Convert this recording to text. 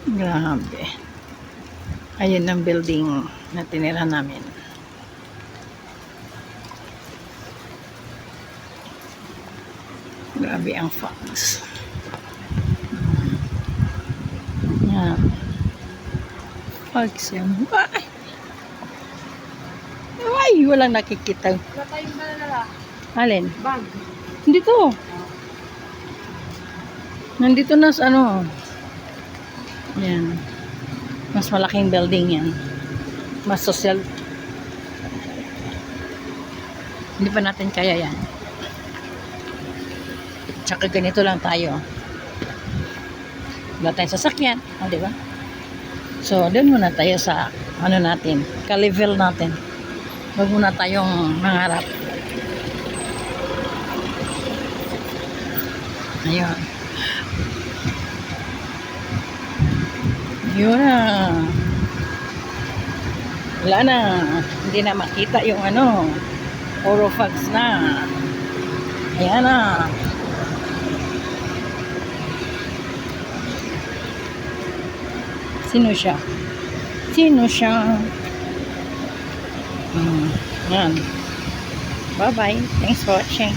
Grabe. Ayun ang building na tinira namin. Grabe ang fogs. Yan. Fogs yan. Ay, walang nakikita. Wala tayong dala. Alin? Bag. Dito. Nandito na sa ano. Yan. Mas malaking building yan. Mas social. Hindi pa natin kaya yan. Tsaka ganito lang tayo. Wala tayong sasakyan. O, diba? So, doon muna tayo sa ano natin. Ka-level natin. Huwag muna tayong mangarap. Ayun. Yun na. Wala na. Hindi na makita yung ano. Puro fogs na. Ayan na. Sino siya? Sino siya? Yan. Bye-bye. Thanks for watching.